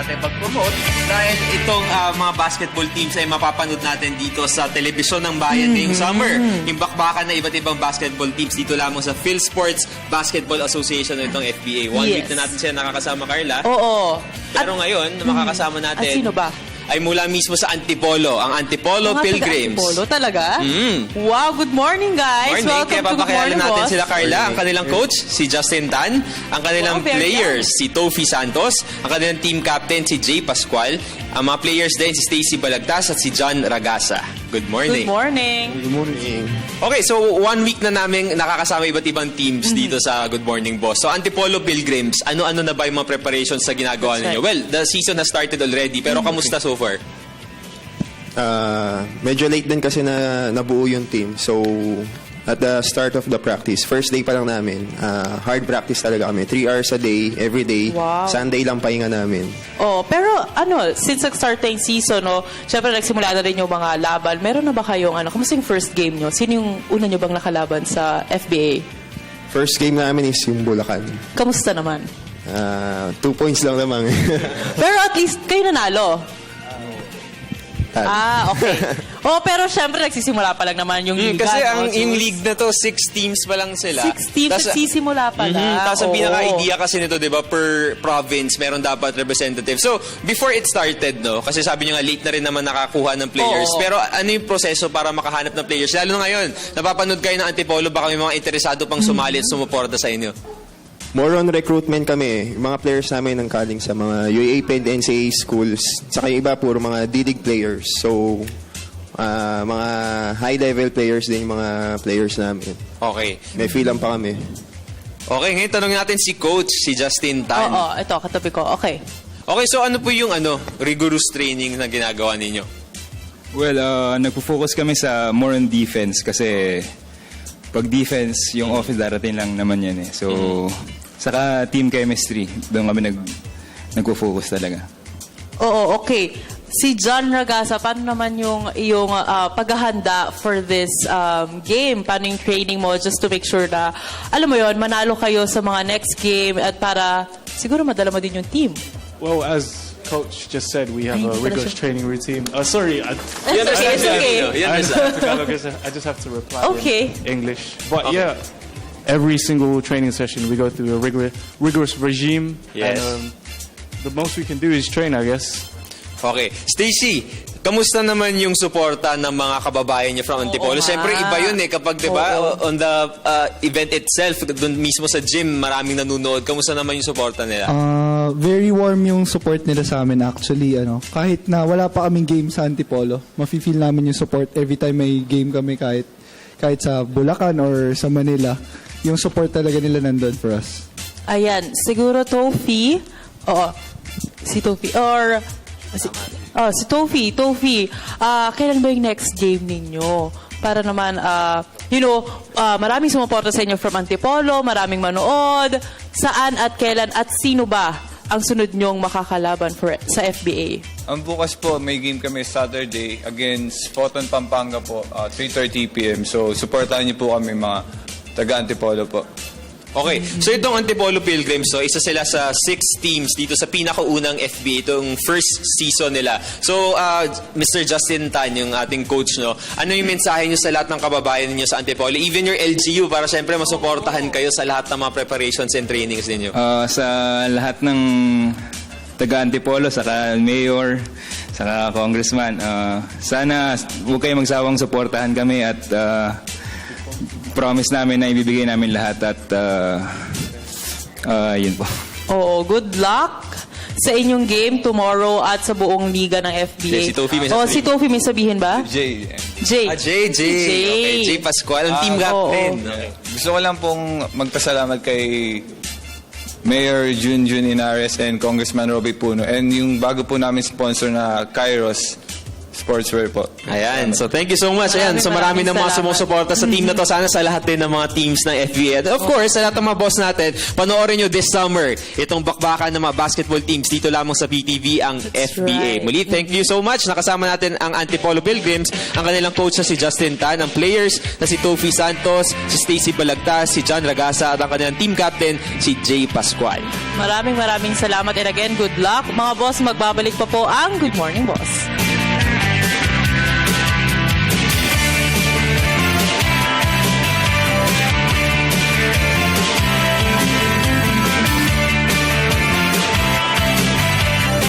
natin pag-promote dahil itong mga basketball teams ay mapapanood natin dito sa telebisyon ng bayan ngayong summer. Yung bakbakan na iba't ibang basketball teams dito lamang sa PhilSports Basketball Association ng itong FBA. One week na natin sila nakakasama, Carla. Oo. Pero ngayon, makakasama natin... At sino ba? Ay mula mismo sa Antipolo, ang Antipolo Pilgrims. Antipolo talaga? Wow, good morning guys. Morning. Welcome Kaya to Good papakilala Morning, natin Boss. sila, Carla, ang kanilang coach, si Justin Tan, ang kanilang players, si Tofi Santos, ang kanilang team captain, si Jay Pascual, ang mga players din, si Stacy Balagtas at si John Ragasa. Good morning. Good morning. Good morning. Okay, so 1 week na namin nakakasama iba't ibang teams dito sa Good Morning Boss. So Antipolo Pilgrims, ano-ano na ba yung mga preparations sa ginagawa ninyo? Well, the season has started already, pero kamusta so far? Medyo late din kasi na nabuo yung team. So, at the start of the practice, first day pa lang namin, hard practice talaga kami. 3 hours a day, every day. Wow. Sunday lang pahinga namin. Oh, pero since nag-start na yung season, syempre nagsimula na rin yung mga laban. Meron na ba kayong kamusta yung first game nyo? Sino yung una nyo bang nakalaban sa FBA? First game namin is yung Bulacan. Kamusta naman? 2 points lang naman. Pero at least kayo nanalo. Okay. Pero syempre nagsisimula pa lang naman yung liga. Kasi yung league na to, 6 teams pa lang sila. 6 teams, nagsisimula pa lang. Tapos ang pinaka-idea kasi nito, di ba, per province, meron dapat representative. So, before it started, no, kasi sabi nyo nga, late na rin naman nakakuha ng players. Pero ano yung proseso para makahanap ng players? Lalo na ngayon, napapanood kayo ng Antipolo, baka may mga interesado pang sumali at sumuporta sa inyo. More on recruitment kami. Yung mga players namin nang kaling sa mga UAP and NCAA schools. Saka yung iba, puro mga D-League players. So, mga high-level players din yung mga players namin. Okay. May filang pa kami. Okay, ngayon tanongin natin si Coach, si Justin Tan. Ito, katabi ko. Okay. Okay, so ano po yung rigorous training na ginagawa ninyo? Well, nagpo-focus kami sa more on defense kasi pag defense, yung offense darating lang naman yan eh. So, saka team chemistry, doon kami nagpo-focus talaga. Oo, okay. Si John Ragasa, paano naman yung paghahanda for this game? Paano yung training mo just to make sure na, alam mo yon, manalo kayo sa mga next game at para siguro madala mo din yung team? Well, as Coach just said, we have a rigorous training routine. Sorry, I It's okay. I just have to reply Okay. in English. But yeah, every single training session we go through a rigorous regime. Yes. And the most we can do is train, I guess. Okay. Stacy, kamusta naman yung suporta ng mga kababayan niyo from Antipolo? Siyempre, iba yun kapag, di ba, on the event itself, dun mismo sa gym, maraming nanonood. Kamusta naman yung suporta nila? Very warm yung support nila sa amin actually. Kahit na wala pa kaming game sa Antipolo, mafe-feel namin yung support every time may game kami kahit sa Bulacan or sa Manila. Yung support talaga nila nandun for us. Ayan, siguro Tofi. Si Tofi. Si Tofi. Kailan ba yung next game ninyo? Para naman, maraming sumuporta sa inyo from Antipolo, maraming manood. Saan at kailan at sino ba ang sunod nyong makakalaban sa FBA? Ang bukas po, may game kami Saturday against Photon Pampanga po, 3:30 p.m. So, supportahan niyo po kami mga taga-Antipolo po. Okay. So itong Antipolo Pilgrims, isa sila sa 6 teams dito sa pinakaunang FBA, itong first season nila. So, Mr. Justin Tan, yung ating coach, ano yung mensahe nyo sa lahat ng kababayan ninyo sa Antipolo? Even your LGU, para syempre masuportahan kayo sa lahat ng mga preparations and trainings ninyo. Sa lahat ng taga-Antipolo, saka mayor, saka congressman, sana huwag kayong magsawang suportahan kami at promise namin na ibibigay namin lahat at yun po. Good luck sa inyong game tomorrow at sa buong liga ng FBA. Si Tofi may sabihin. Si Tofi may sabihin ba? Jay. Jay. Jay. Okay, Jay Pascual, ang team captain. Okay. Gusto ko lang pong magpasalamat kay Mayor Junjun Inares and Congressman Roby Puno and yung bago po namin sponsor na Kairos Sportswear po. Ayan. So, thank you so much. Ayan. So, marami Maraming ng mga salamat. sumusuporta sa team na to. Sana sa lahat din ng mga teams ng FBA. And of course, sa lahat ng mga boss natin, panoorin nyo this summer itong bakbakan ng mga basketball teams dito lamang sa PTV, ang FBA. right. Muli, thank you so much. Nakasama natin ang Antipolo Pilgrims, ang kanilang coach na si Justin Tan, ang players na si Tofi Santos, si Stacy Balagtas, si John Ragasa, at ang kanilang team captain, si Jay Pascual. Maraming salamat and again, good luck. Mga boss, magbabalik pa po ang Good Morning Boss.